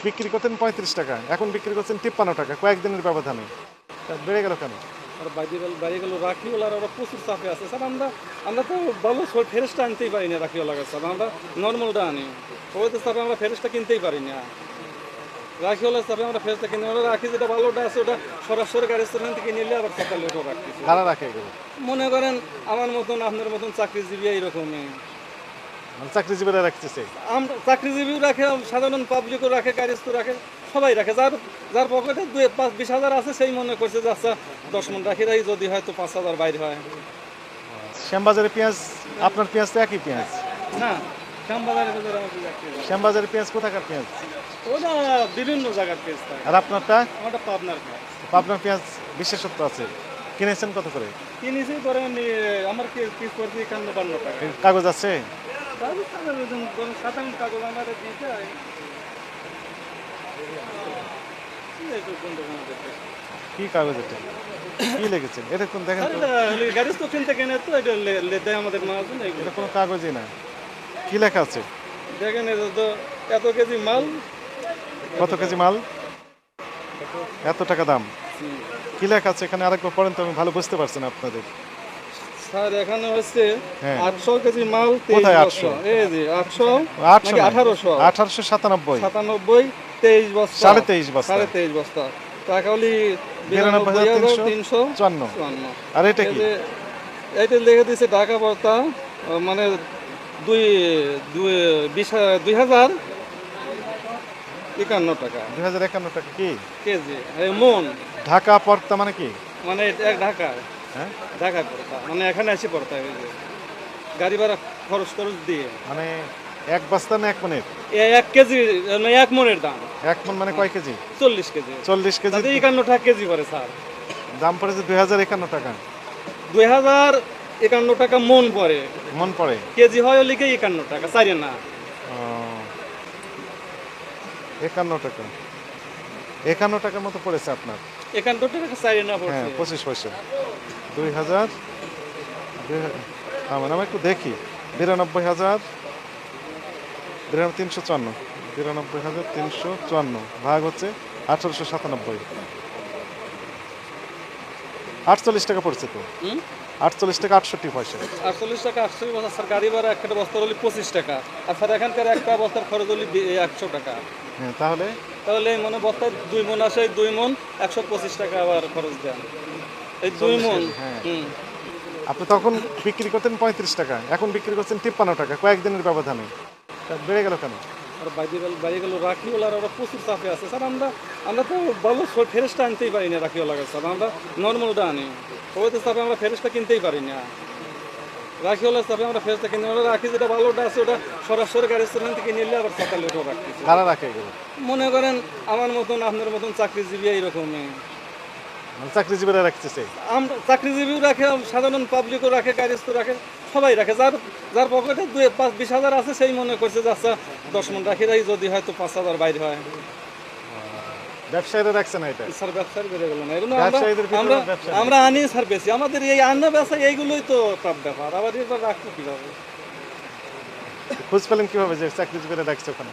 বিক্রি করতেন 35 টাকা, এখন বিক্রি করছেন 53 টাকা, কয়েকদিনের ব্যবধানে। তা বেড়ে গেল কেন? আর বাইরে গেল রাখিওয়ালারা ওরা প্রচুর চাপে আছে স্যার। আমরা তো ভালো ফেরেসটা আনতেই পারি না রাখিওয়ালা কাছে স্যার। আমরা নর্মালটা আনি, ওদের চাপে আমরা ফেরেসটা কিনতেই পারি না। রাখিওয়ালার চাপে আমরা ফেরেসটা কিনতে পারি। রাখি যেটা ভালোটা আছে ওটা সরাসরি গাড়ি স্টেশন থেকে নিলে আবার সকালে ওটা রাখতেছি। কারা রাখে এগুলো? মনে করেন আমার মতন আপনার মতন চাকরিজীবী এইরকমই। মানে চাকরিজীবীরা রাখতেছে। আমরা চাকরিজীবীও রাখে, সাধারণ পাবলিকও রাখে, গাড়িস্থ রাখে, সবাই রাখে। যার পকেটে 20,000 আছে সেই মনে করছে যে আচ্ছা 10 মন রাখি রাখি, যদি হয়তো 5,000 বাইর হয়। শ্যামবাজারে পেঁয়াজ, আপনার পেঁয়াজ তো একই পেঁয়াজ। না, শ্যামবাজারের ভিতরে আমাদের চাকরি হয়। শ্যামবাজারের পেঁয়াজ কোথাকার পেঁয়াজ? ওটা বিভিন্ন জায়গার পেজ থাকে। আর আপনারটা? আমারটা পাবনার পেজ। আপনার পেঁয়াজ বিশেষত্ব আছে। কিনেছেন কত করে? কিনেছি ধরেন আমার পিস করছি 51-52 টাকা। এই কাগজ আছে? কাগজ টাগজ ধরেন সাধারণ কাগজ আমার দিতে হয়। এই তো কোন দোকানে দেখতে। কি কাগজ এটা? কি লিখেছেন? এটা কোন দেখেন তো? গাড়ি তো কিনতে কেনে তো এটা দেয় আমাদের মাহাজন। এটা কোনো কাগজই না। কি লেখা আছে? দেখেন এটা তো এত কেজি মাল, কত কেজি মাল? এত টাকা দাম। কি লেখা আছে এখানে? আরেকবার পড়েন তো, আমি ভালো বুঝতে পারছি না আপনাদের। স্যার এখানে হচ্ছে হ্যাঁ। 800 কেজি মাল। কোথায় 800? 800? এই যে 800 800 নাকি না, 1800? 1897। 97, 23 বস্তা, 23.5 বস্তা। 23.5 বস্তা টাকা হলি 92,354। 92,354। আর এটা কি? এইটা লিখে দিয়েছে ঢাকা বস্তা, মানে 2,051 টাকা 2051 টাকা কি? কেজি। এই মন ঢাকা পড়তা মানে কি? মানে এক ঢাকা, হ্যাঁ, ঢাকায় পড়তা মানে এখানে এসে পড়তা হয়। গাড়ি ভাড়া খরচ টরচ দিয়ে মানে এক বস্তা না এক মনের? 1 কেজি মানে 1 মনের দাম। এক মন মানে কয় কেজি? 40 কেজি। 40 কেজি। তাতে 51 টাকা কেজি পড়ে স্যার। দাম পড়েছে 2051 টাকা। 2051 টাকা মন পড়ে, মন পড়ে? কেজি হয় লিখে 51 টাকা, 4 না। 51 টাকা। 51 টাকার মতো পড়েছে আপনার। 51 টাকা 4 না হ্যাঁ, পড়ছে। 25 পয়সা। 2000, আমার নাম একটু দেখি। 92,000, 9354, 92,354 ভাগ হচ্ছে 1897, 48 টাকা পড়ছে তো। হুম? 48 টাকা 68 পয়সা। 48 টাকা 80 বস্তা স্যার। গাড়ি ভাড়া একটা বস্তা হলে 25 টাকা। আর স্যার এখানকার একটা বস্তার খরচ হলে 100 টাকা। হ্যাঁ, তাহলে তাহলে এই মনে বস্তায় 2 মন আসে, 2 মন 125 টাকা আবার খরচ দেন। এই 2 মন। হ্যাঁ। হুম। আপনি তখন বিক্রি করতেন 35 টাকা, এখন বিক্রি করছেন 53 টাকা, কয়েকদিনের ব্যবধানে। তা বেড়ে গেল কেন? আর বাইরে গেল রাখিওয়ালারা ওরা প্রচুর চাপে আছে স্যার। আমরা তো ভালো ফেরেসটা আনতেই পারি না রাখিওয়ালা কাছে স্যার। আমরা নর্মালটা আনি, ওদের চাপে আমরা ফেরেসটা কিনতেই পারি না। রাখিওয়ালার চাপে আমরা ফেরেসটা কিনতে পারি। রাখি যেটা ভালোটা আছে ওটা সরাসরি গাড়ি স্টেশন থেকে নিলে আবার সকালে ওটা রাখতেছি। কারা রাখে এগুলো? মনে করেন আমার মতন আপনার মতন চাকরিজীবী এইরকমই। মানে চাকরিজীবীরা রাখতেছে। আমরা চাকরিজীবীও রাখে, সাধারণ পাবলিকও রাখে, গাড়িস্থ রাখে, সবাই রাখে। যার পকেটে 20,000 আছে সেই মনে করছে যে আচ্ছা 10 মন রাখি রাখি, যদি হয়তো 5,000 বাইর হয়। ব্যবসায়ীরা রাখছে না এটা? স্যার ব্যবসার বেড়ে গেল না, এগুলো ব্যবসায়ীদের ভিতরে আমরা ব্যবসা নেই। আমরা আনি স্যার বেশি। আমাদের এই আন্না ব্যবসা এইগুলোই তো টপ ব্যাপার। আবার এবার রাখবো কীভাবে? খোঁজ পেলেন কিভাবে যে চাকরিজীবীরা রাখছে ওখানে?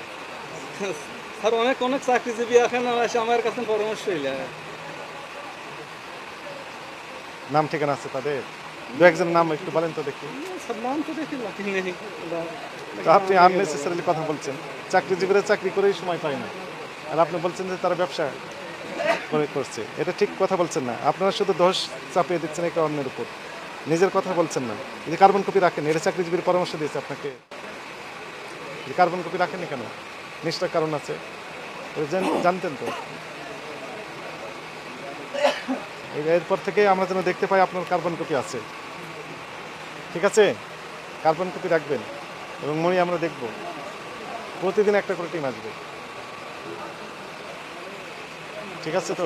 স্যার অনেক চাকরিজীবী এখানে এসে আমার কাছে পরামর্শই নেয়। নাম ঠিকানা আছে তাদের? দু একজনের নাম একটু বলেন তো দেখি। স্যার নাম তো দেখি লাকি নেই। তো আপনি আননেসেসারিলি কথা বলছেন। চাকরিজীবীরা চাকরি করেই সময় পায় না, আর আপনি বলছেন যে তারা ব্যবসা করছে। এটা ঠিক কথা বলছেন না। আপনারা শুধু দোষ চাপিয়ে দিচ্ছেন একে অন্যের উপর, নিজের কথা বলছেন না। যদি কার্বন কপি রাখেন, এটা চাকরিজীবীর পরামর্শ দিয়েছে আপনাকে। যে কার্বন কপি রাখেননি কেন? নিশ্চয় কারণ আছে, এটা জানতেন তো। এরপর থেকে আমরা যেন দেখতে পাই আপনার কার্বন কপি আছে। ঠিক আছে, কার্বন কপি রাখবেন এবং মই আমরা দেখব। প্রতিদিন একটা করে টিম আসবে। ঠিক আছে তো?